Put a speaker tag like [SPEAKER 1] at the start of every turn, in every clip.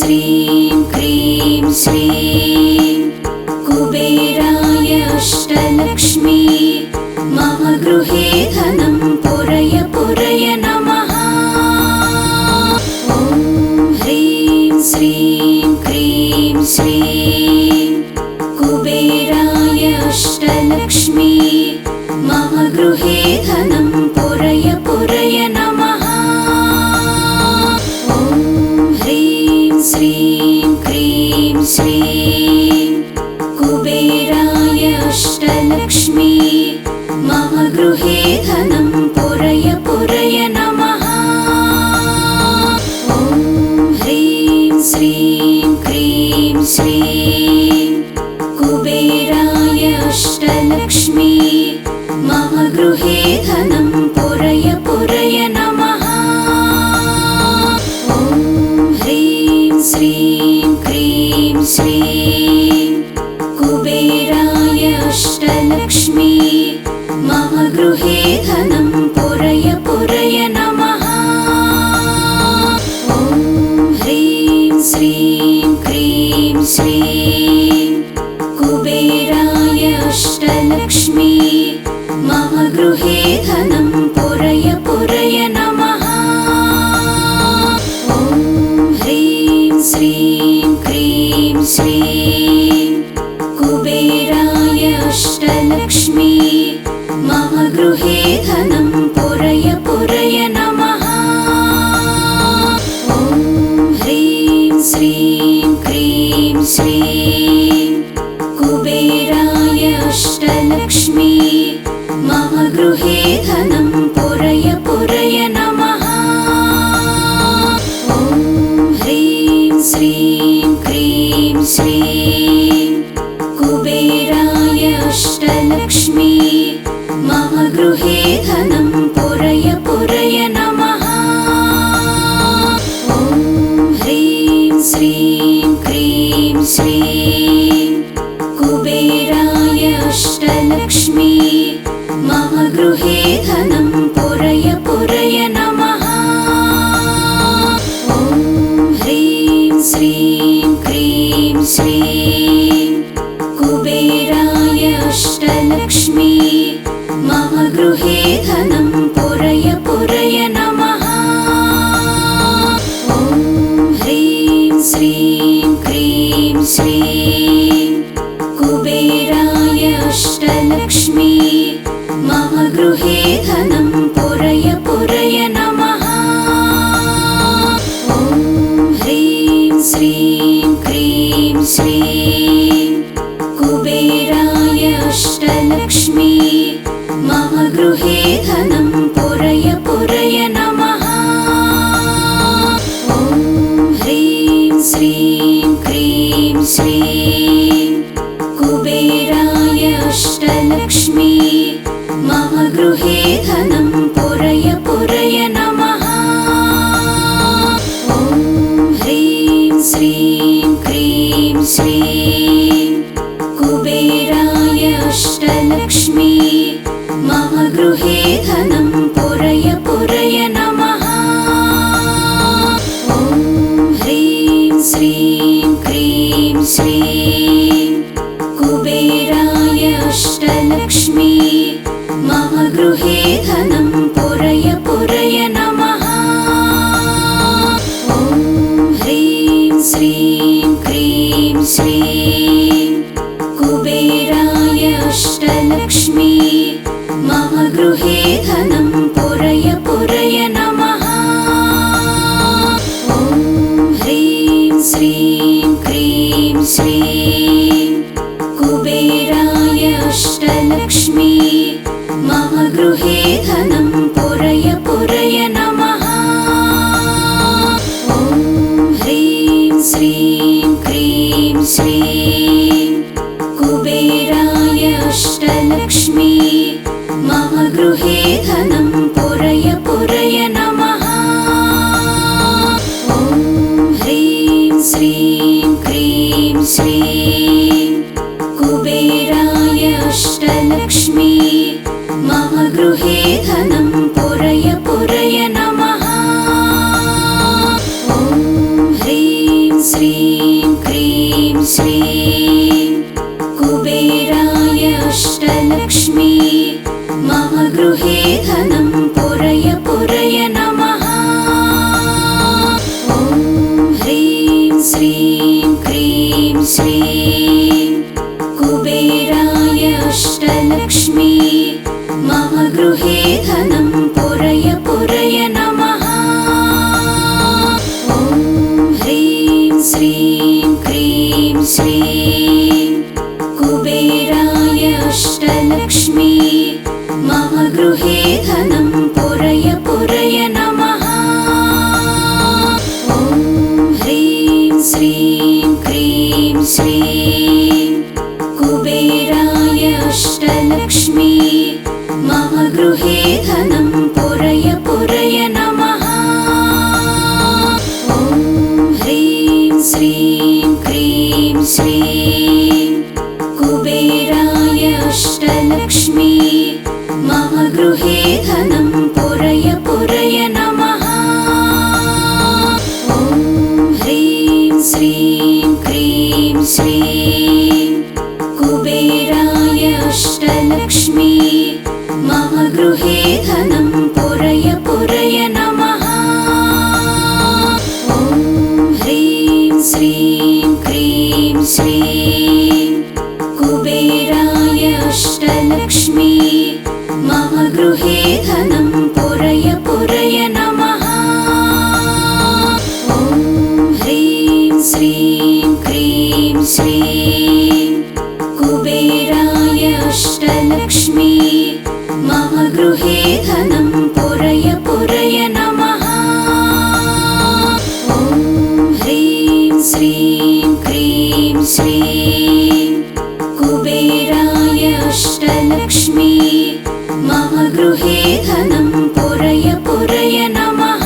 [SPEAKER 1] श्रीं क्रीं श्रीं कुबेराय अष्टलक्ष्मी मम गृहे धनं पुरय पुरय नमः। ॐ ह्रीं श्रीं क्रीं श्रीं कुबेराय अष्टलक्ष्मी मम गृहे धनं पुरय पुरय नमः। ॐ ह्रीं श्रीं क्रीं श्रीं कुबेराय अष्टलक्ष्मी मम गृहे धनं पुरय पुरय नमः। ॐ ह्रीं श्रीं क्रीं श्रीं कुबेराय अष्टलक्ष्मी मम गृहे धनं पुरय पुरय नमः। ॐ ह्रीं श्रीं क्रीं श्रीं कुबेराय अष्टलक्ष्मी मम गृहे धनं पुरय पुरय नमः। ॐ ह्रीं श्रीं क्रीं श्रीं कुबेराय अष्टलक्ष्मी मम गृहे धनं पुरय पुरय नमः। ॐ ह्रीं श्रीं क्रीं श्रीं कुबेराय अष्टलक्ष्मी मम गृहे धनं पुरय पुरय नमः। ॐ ह्रीं श्रीं क्रीं श्रीं कुबेराय अष्टलक्ष्मी मम गृहे धनं पुरय पुरय नमः। ॐ ह्रीं श्रीं क्रीं श्रीं कुबेराय अष्टलक्ष्मी मम गृहे धनं पुरय पुरय नमः। ॐ ह्रीं श्रीं क्रीं श्रीं कुबेराय अष्टलक्ष्मी मम गृहे धनं पुरय पुरय नमः। ॐ ह्रीं श्रीं क्रीं श्रीं कुबेराय अष्टलक्ष्मी मम गृहे धनं पुरय पुरय नमः। ॐ ह्रीं श्रीं क्रीं श्रीं कुबेराय अष्टलक्ष्मी मम गृहे धनं पुरय पुरय नमः। ॐ ह्रीं श्रीं क्रीं श्रीं कुबेराय अष्टलक्ष्मी मम गृहे धनं पुरय पुरय नमः। ॐ ह्रीं श्रीं क्रीं श्रीं कुबेराय अष्टलक्ष्मी मम गृहे धनं पुरय पुरय नमः। ॐ ह्रीं श्रीं क्रीं श्रीं कुबेराय अष्टलक्ष्मी मम गृहे धनं पुरय पुरय नमः। ॐ ह्रीं श्रीं क्रीं श्रीं कुबेराय अष्टलक्ष्मी मम गृहे धनं पुरय पुरय नमः। ॐ ह्रीं श्रीं क्रीं श्रीं कुबेराय अष्टलक्ष्मी मम गृहे धनं पुरय पुरय नमः। ॐ ह्रीं श्रीं क्रीं श्रीं कुबेराय अष्टलक्ष्मी मम गृहे धनं पुरय पुरय नमः। ॐ ह्रीं श्रीं क्रीं श्रीं कुबेराय अष्टलक्ष्मी मम गृहे धनं पुरय पुरय नमः। ॐ ह्रीं श्रीं क्रीं श्रीं कुबेराय अष्टलक्ष्मी मम गृहे धनं पुरय पुरय नमः। ॐ ह्रीं श्रीं क्रीं श्रीं कुबेराय अष्टलक्ष्मी मम गृहे धनं पुरय पुरय नमः। ॐ ह्रीं श्रीं क्रीं श्रीं कुबेराय अष्टलक्ष्मी मम गृहे धनं पुरय पुरय नमः। ॐ ह्रीं श्रीं क्रीं श्रीं कुबेराय अष्टलक्ष्मी मम गृहे धनं पुरय पुरय नमः। ॐ ह्रीं श्रीं क्रीं श्रीं कुबेराय अष्टलक्ष्मी मम गृहे धनं पुरय पुरय नमः। ॐ ह्रीं श्रीं क्रीं श्रीं कुबेराय अष्टलक्ष्मी मम गृहे धनं पुरय पुरय नमः। ॐ ह्रीं श्रीं क्रीं श्रीं कुबेराय अष्टलक्ष्मी मम गृहे धनं पुरय पुरय नमः। ॐ ह्रीं श्रीं क्रीं श्रीं कुबेराय अष्टलक्ष्मी मम गृहे धनं पुरय पुरय नमः। ॐ ह्रीं श्रीं क्रीं श्रीं कुबेराय अष्टलक्ष्मी मम गृहे धनं पुरय पुरय नमः।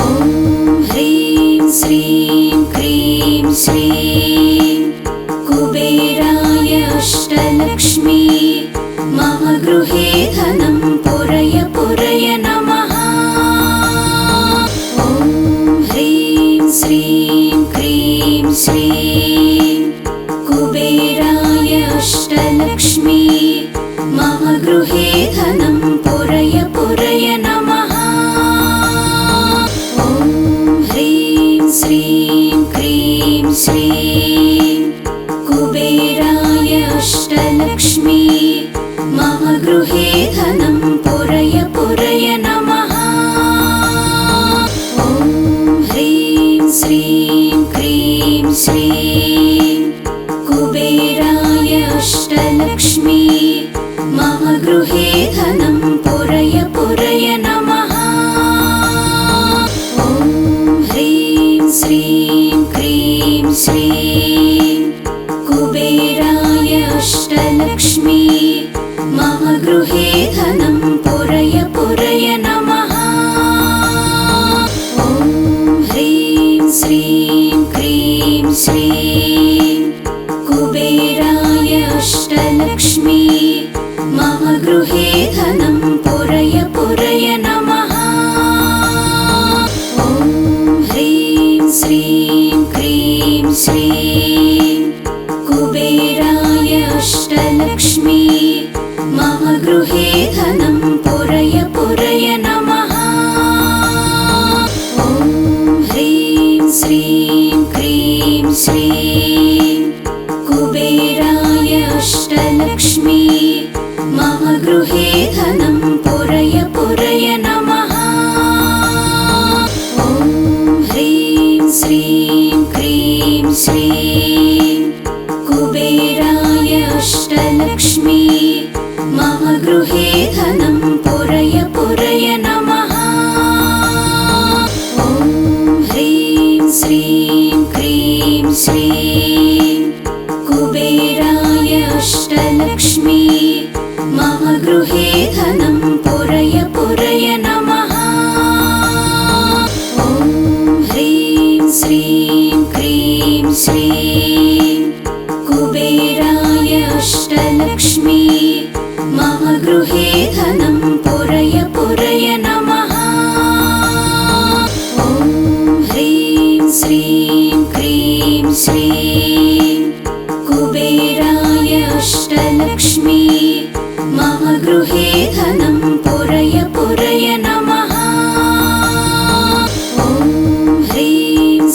[SPEAKER 1] ॐ ह्रीं श्रीं क्रीं श्रीं कुबेराय अष्टलक्ष्मी मम गृहे धनं पुरय पुरय नमः। ॐ ह्रीं श्रीं क्रीं श्रीं कुबेराय अष्टलक्ष्मी मम गृहे धनं पुरय पुरय नमः। ॐ ह्रीं श्रीं क्रीं श्रीं कुबेराय अष्टलक्ष्मी मम गृहे धनं पुरय पुरय नमः। ॐ ह्रीं श्रीं क्रीं श्रीं कुबेराय अष्टलक्ष्मी मम गृहे धनं पुरय पुरय नमः। ॐ ह्रीं श्रीं क्रीं श्रीं कुबेराय अष्टलक्ष्मी मम गृहे धनं पुरय पुरय नमः। ॐ ह्रीं श्रीं क्रीं श्रीं कुबेराय अष्टलक्ष्मी मम गृहे धनं पुरय पुरय नमः। ॐ ह्रीं श्रीं क्रीं श्रीं कुबेराय अष्टलक्ष्मी मम गृहे धनं पुरय पुरय नमः। ॐ ह्रीं श्रीं क्रीं श्रीं कुबेराय अष्टलक्ष्मी मम गृहे धनं पुरय पुरय नमः। ॐ ह्रीं श्रीं क्रीं श्रीं कुबेराय अष्टलक्ष्मी मम गृहे धनं पुरय पुरय नमः। ॐ ह्रीं श्रीं क्रीं श्रीं कुबेराय अष्टलक्ष्मी मम गृहे धनं पुरय पुरय नमः। ॐ ह्रीं श्रीं क्रीं श्रीं कुबेराय अष्टलक्ष्मी मम गृहे धनं पुरय पुरय नमः। ॐ ह्रीं श्रीं क्रीं श्रीं कुबेराय अष्टलक्ष्मी मम गृहे धनं पुरय पुरय नमः। ॐ ह्रीं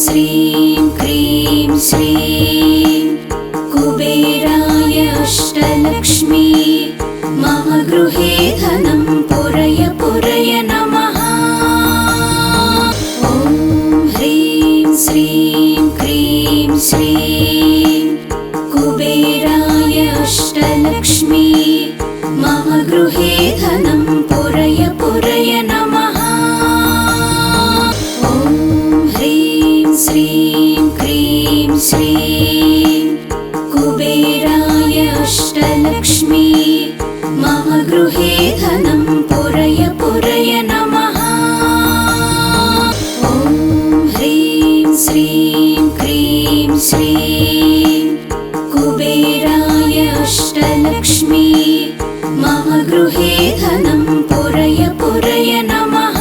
[SPEAKER 1] श्रीं क्रीं श्रीं कुबेराय अष्टलक्ष्मी मम गृहे धनं पुरय पुरय नमः। ॐ ह्रीं श्रीं क्रीं श्रीं कुबेराय अष्टलक्ष्मी मम गृहे धनं पुरय पुरय नमः।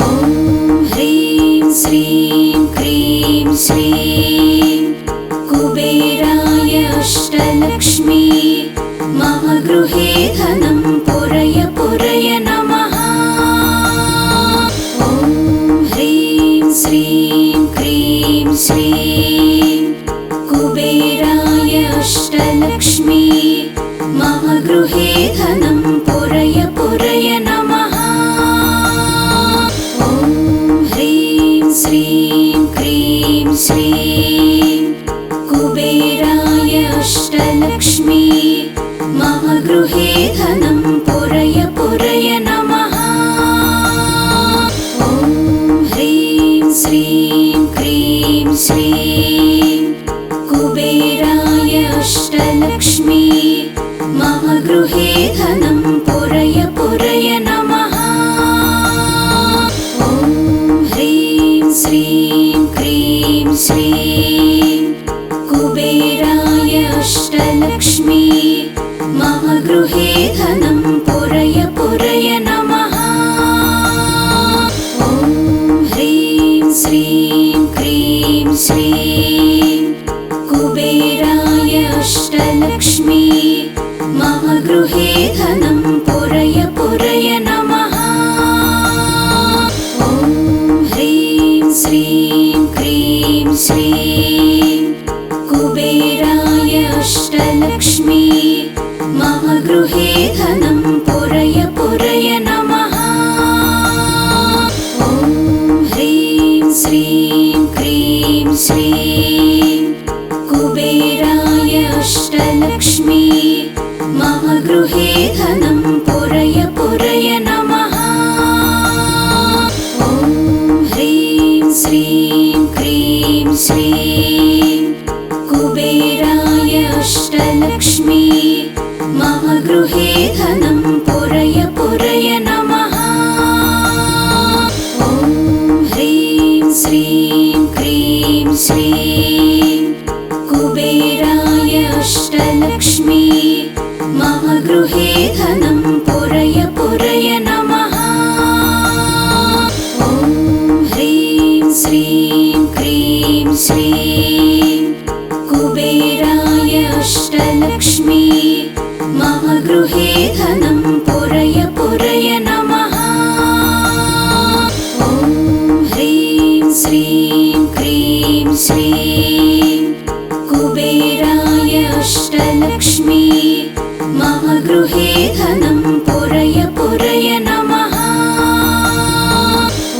[SPEAKER 1] ॐ ह्रीं श्रीं क्रीं श्रीं कुबेराय अष्टलक्ष्मी मम गृहे धनं पुरय पुरय नमः। ॐ ह्रीं श्रीं क्रीं श्रीं कुबेराय अष्टलक्ष्मी मम गृहे धनं पुरय पुरय नमः। ॐ ह्रीं श्रीं क्रीं श्रीं कुबेराय अष्टलक्ष्मी मम गृहे धनं पुरय पुरय नमः। ॐ ह्रीं श्रीं क्रीं श्रीं कुबेराय अष्टलक्ष्मी मम गृहे धनं पुरय पुरय नमः। ॐ ह्रीं श्रीं क्रीं श्रीं कुबेराय अष्टलक्ष्मी मम गृहे धनं पुरय पुरय नमः। ॐ ह्रीं श्रीं क्रीं श्रीं कुबेराय अष्टलक्ष्मी मम गृहे धनं पुरय पुरय नमः। ॐ ह्रीं श्रीं क्रीं श्रीं कुबेराय अष्टलक्ष्मी मम गृहे धनं पुरय पुरय नमः। ॐ ह्रीं श्रीं क्रीं श्रीं कुबेराय अष्टलक्ष्मी मम गृहे धनं पुरय पुरय नमः। ॐ ह्रीं श्रीं क्रीं श्रीं कुबेराय अष्टलक्ष्मी मम गृहे धनं पुरय पुरय नमः। ॐ ह्रीं श्रीं क्रीं श्रीं कुबेराय अष्टलक्ष्मी मम गृहे धनं पुरय पुरय नमः। ॐ ह्रीं श्रीं क्रीं श्रीं कुबेराय अष्टलक्ष्मी मम गृहे धनं पुरय पुरय नमः। ॐ ह्रीं श्रीं क्रीं श्रीं कुबेराय अष्टलक्ष्मी मम गृहे धनं पुरय पुरय नमः।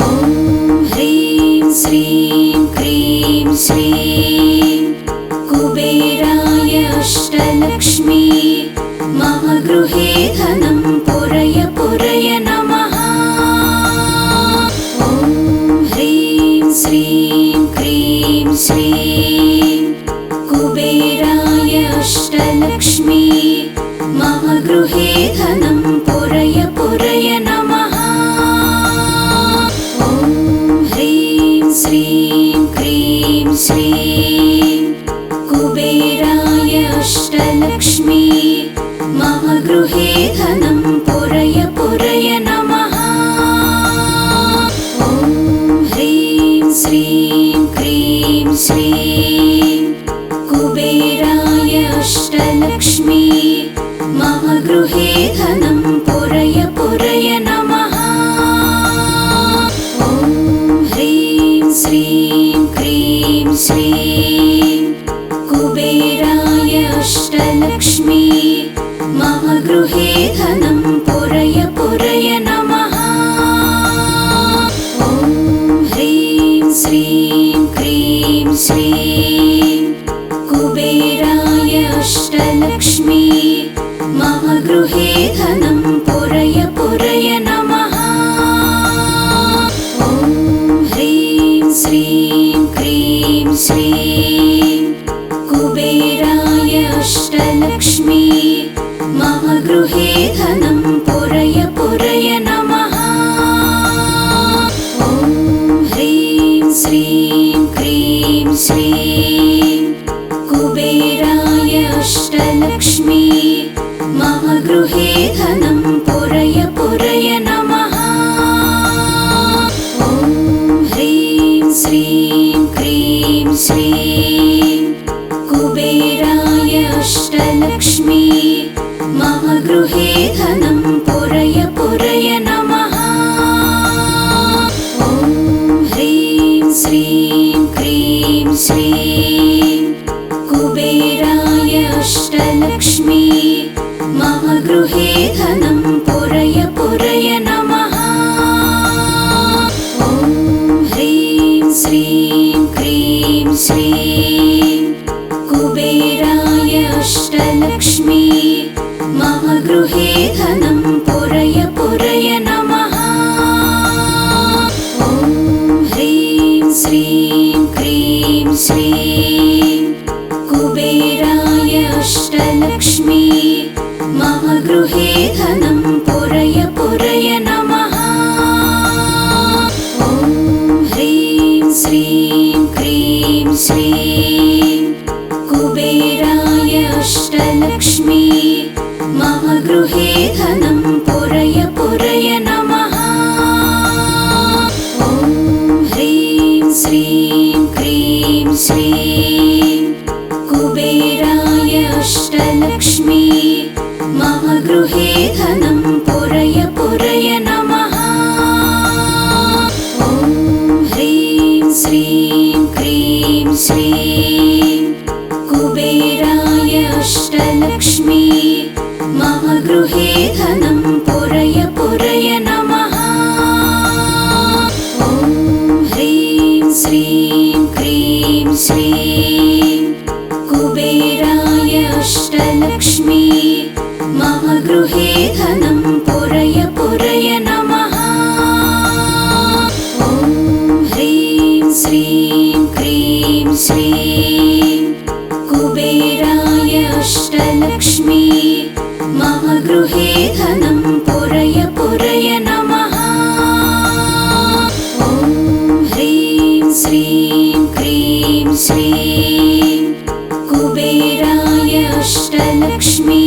[SPEAKER 1] ॐ ह्रीं श्रीं क्रीं श्रीं कुबेराय अष्टलक्ष्मी मम गृहे धनं पुरय पुरय नमः। ॐ ह्रीं श्रीं क्रीं श्रीं कुबेराय अष्टलक्ष्मी मम गृहे धनं पुरय पुरय नमः। ॐ ह्रीं श्रीं क्रीं श्रीं कुबेराय अष्टलक्ष्मी मम गृहे धनं पुरय पुरय नमः। ॐ ह्रीं श्रीं क्रीं श्रीं कुबेराय अष्टलक्ष्मी मम गृहे धनं पुरय पुरय नमः। ॐ ह्रीं श्रीं क्रीं श्रीं कुबेराय अष्टलक्ष्मी मम गृहे धनं पुरय पुरय नमः। ॐ ह्रीं श्रीं क्रीं श्रीं कुबेराय अष्टलक्ष्मी मम गृहे धनं पुरय पुरय नमः। ॐ ह्रीं श्रीं क्रीं श्रीं कुबेराय अष्टलक्ष्मी मम गृहे धनं पुरय पुरय नमः। ॐ ह्रीं श्रीं क्रीं श्रीं कुबेराय अष्टलक्ष्मी मम गृहे धनं पुरय पुरय नमः। ॐ ह्रीं श्रीं क्रीं श्रीं कुबेराय अष्टलक्ष्मी मम गृहे धनं पुरय पुरय नमः। ॐ ह्रीं श्रीं क्रीं श्रीं कुबेराय अष्टलक्ष्मी मम गृहे धनं पुरय पुरय नमः। ॐ ह्रीं श्रीं क्रीं श्रीं कुबेराय अष्टलक्ष्मी मम गृहे धनं पुरय पुरय नमः। ॐ ह्रीं श्रीं क्रीं श्रीं कुबेराय अष्टलक्ष्मी मम गृहे धनं पुरय पुरय नमः। ॐ ह्रीं श्रीं क्रीं श्रीं कुबेराय अष्टलक्ष्मी मम गृहे धनं पुरय पुरय नमः। ॐ ह्रीं श्रीं क्रीं श्रीं कुबेराय अष्टलक्ष्मी मम गृहे धनं पुरय पुरय नमः। ॐ ह्रीं श्रीं क्रीं श्रीं कुबेराय अष्टलक्ष्मी मम गृहे धनं पुरय पुरय नमः। ॐ ह्रीं श्रीं क्रीं श्रीं कुबेराय अष्टलक्ष्मी मम गृहे धनं पुरय पुरय नमः। ॐ ह्रीं श्रीं क्रीं श्रीं कुबेराय अष्टलक्ष्मी मम गृहे धनं पुरय पुरय नमः। ॐ ह्रीं श्रीं क्रीं श्रीं कुबेराय अष्टलक्ष्मी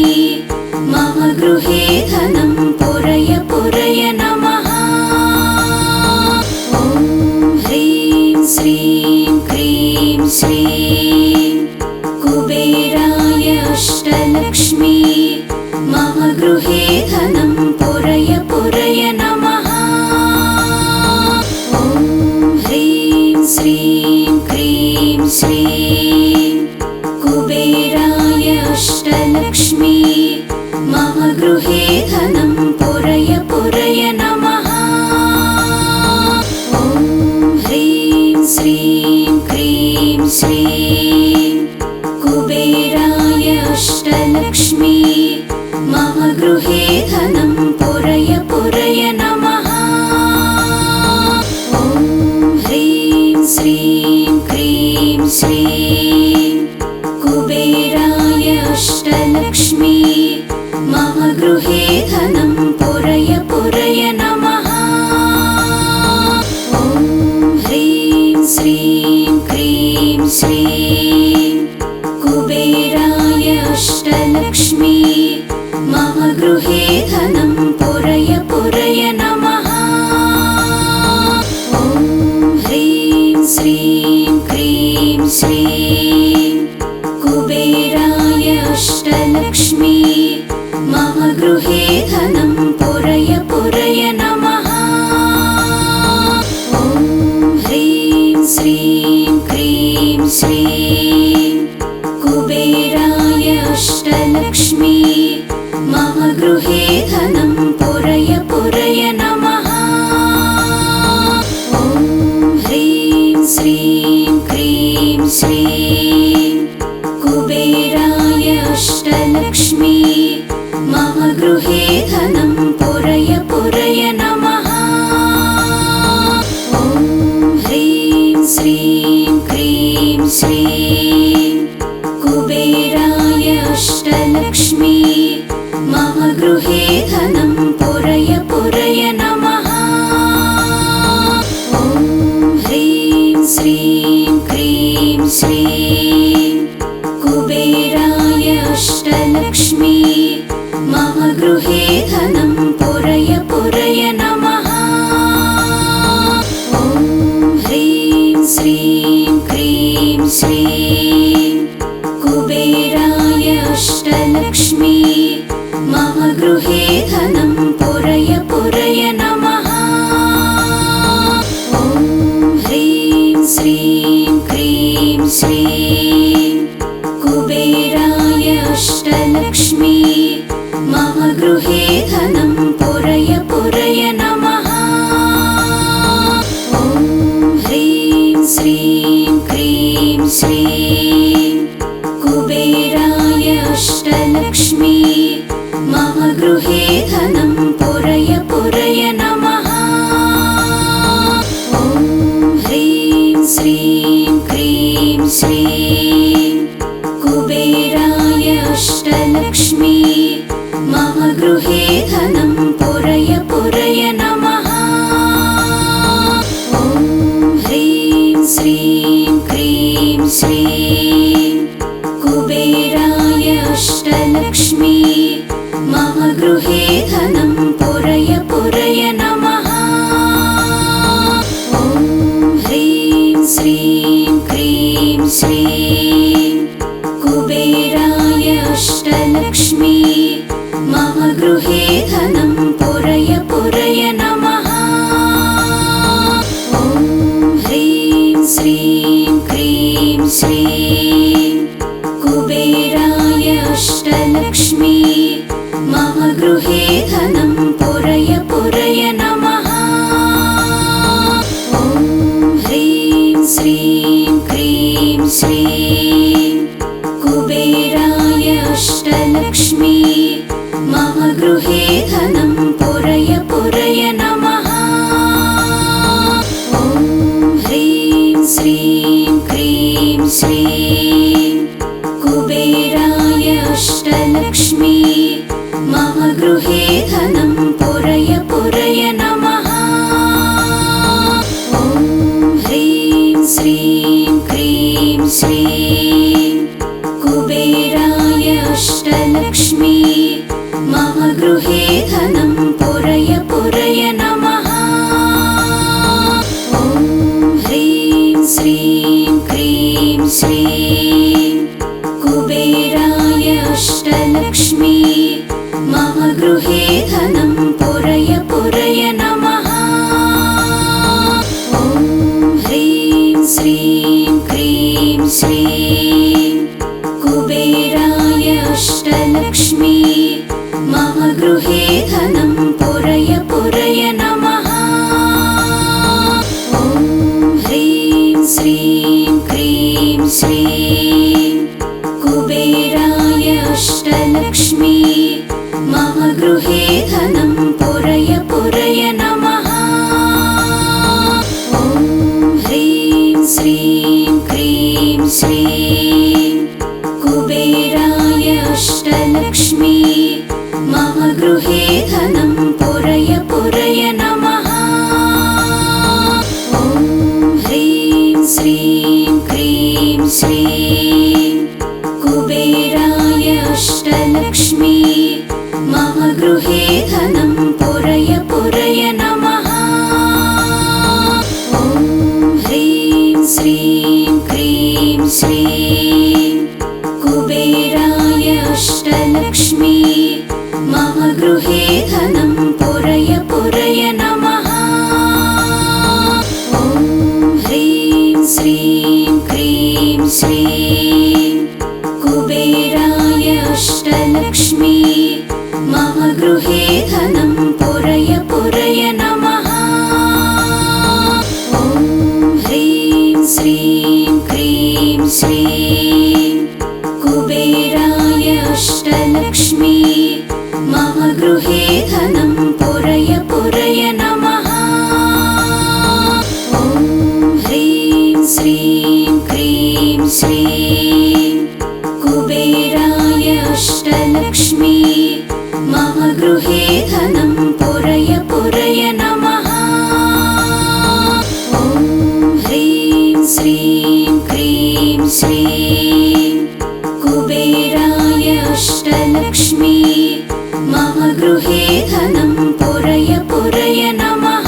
[SPEAKER 1] मम गृहे धनं पुरय पुरय नमः। ॐ ह्रीं श्रीं क्रीं श्रीं कुबेराय अष्टलक्ष्मी मम गृहे धनं पुरय पुरय नमः। ॐ ह्रीं श्रीं क्रीं श्रीं कुबेराय अष्टलक्ष्मी मम गृहे धनं पुरय पुरय नमः। ॐ ह्रीं श्रीं क्रीं श्रीं कुबेराय अष्टलक्ष्मी मम गृहे धनं पुरय पुरय नमः। ॐ ह्रीं श्रीं क्रीं श्रीं कुबेराय अष्टलक्ष्मी मम गृहे धनं पुरय पुरय नमः। ॐ ह्रीं श्रीं क्रीं श्रीं कुबेराय अष्टलक्ष्मी मम गृहे धनं पुरय पुरय नमः। ॐ ह्रीं श्रीं क्रीं श्रीं कुबेराय अष्टलक्ष्मी मम गृहे धनं पुरय पुरय नमः। ॐ ह्रीं श्रीं क्रीं श्रीं कुबेराय अष्टलक्ष्मी मम गृहे धनं पुरय पुरय नमः। ॐ ह्रीं श्रीं क्रीं श्रीं कुबेराय अष्टलक्ष्मी मम गृहे धनं पुरय पुरय नमः। ॐ ह्रीं श्रीं क्रीं श्रीं कुबेराय अष्टलक्ष्मी मम गृहे धनं पुरय पुरय नमः। ॐ ह्रीं श्रीं क्रीं श्रीं कुबेराय अष्टलक्ष्मी मम गृहे धनं पुरय पुरय नमः। ॐ ह्रीं श्रीं क्रीं श्रीं कुबेराय अष्टलक्ष्मी मम गृहे धनं पुरय पुरय नमः। ॐ ह्रीं श्रीं क्रीं श्रीं कुबेराय अष्टलक्ष्मी मम गृहे धनं पुरय पुरय नमः। ॐ ह्रीं श्रीं क्रीं श्रीं कुबेराय अष्टलक्ष्मी मम गृहे धनं पुरय पुरय नमः। ॐ ह्रीं श्रीं क्रीं श्रीं कुबेराय अष्टलक्ष्मी मम गृहे धनं पुरय पुरय नमः। ॐ ह्रीं श्रीं क्रीं श्रीं कुबेराय अष्टलक्ष्मी मम गृहे धनं पुरय पुरय नमः। ॐ ह्रीं श्रीं क्रीं श्रीं कुबेराय अष्टलक्ष्मी मम गृहे धनं पुरय पुरय नमः। ॐ ह्रीं श्रीं क्रीं श्रीं कुबेराय अष्टलक्ष्मी मम गृहे धनं पुरय पुरय नमः। ॐ ह्रीं श्रीं क्रीं श्रीं कुबेराय अष्टलक्ष्मी मम गृहे धनं पुरय पुरय नमः। ॐ ह्रीं श्रीं क्रीं श्रीं कुबेराय अष्टलक्ष्मी मम गृहे धनं पुरय पुरय नमः। ॐ ह्रीं श्रीं क्रीं श्रीं कुबेराय अष्टलक्ष्मी मम गृहे धनं पुरय पुरय नमः। ॐ ह्रीं श्रीं क्रीं श्रीं कुबेराय अष्टलक्ष्मी मम गृहे धनं पुरय पुरय नमः। ॐ ह्रीं श्रीं क्रीं श्रीं कुबेराय अष्टलक्ष्मी मम गृहे धनं पुरय पुरय नमः। ॐ ह्रीं श्रीं क्रीं श्रीं कुबेराय अष्टलक्ष्मी मम गृहे धनं पुरय पुरय नमः। ॐ ह्रीं श्रीं क्रीं श्रीं कुबेराय अष्टलक्ष्मी मम गृहे धनं पुरय पुरय नमः। ॐ ह्रीं श्रीं क्रीं श्रीं कुबेराय अष्टलक्ष्मी मम गृहे धनं पुरय पुरय नमः। ॐ ह्रीं श्रीं क्रीं श्रीं कुबेराय अष्टलक्ष्मी मम गृहे धनं पुरय पुरय नमः। ॐ ह्रीं श्रीं क्रीं श्रीं कुबेराय अष्टलक्ष्मी मम गृहे धनं पुरय पुरय नमः। ॐ ह्रीं श्रीं क्रीं श्रीं कुबेराय अष्टलक्ष्मी मम गृहे धनं पुरय पुरय नमः। ॐ ह्रीं श्रीं क्रीं श्रीं कुबेराय अष्टलक्ष्मी मम गृहे धनं पुरय पुरय नमः। ॐ ह्रीं श्रीं क्रीं श्रीं कुबेराय अष्टलक्ष्मी मम गृहे धनं पुरय पुरय नमः।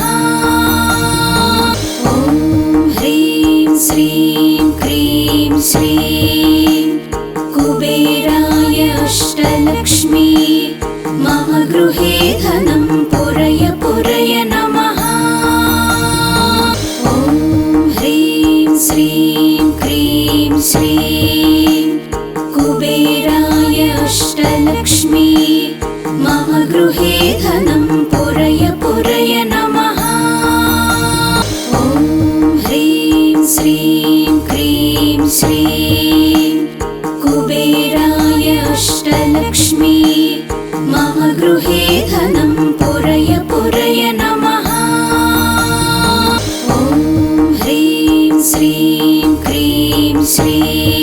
[SPEAKER 1] ॐ ह्रीं श्रीं क्रीं श्रीं कुबेराय अष्टलक्ष्मी मम गृहे धनं पुरय पुरय नमः। ॐ ह्रीं श्रीं क्रीं श्रीं कुबेराय अष्टलक्ष्मी मम गृहे धनं पुरय पुरय नमः। ॐ ह्रीं श्रीं क्रीं श्रीं कुबेराय अष्टलक्ष्मी मम गृहे धनं पुरय पुरय नमः। ॐ ह्रीं श्रीं क्रीं श्रीं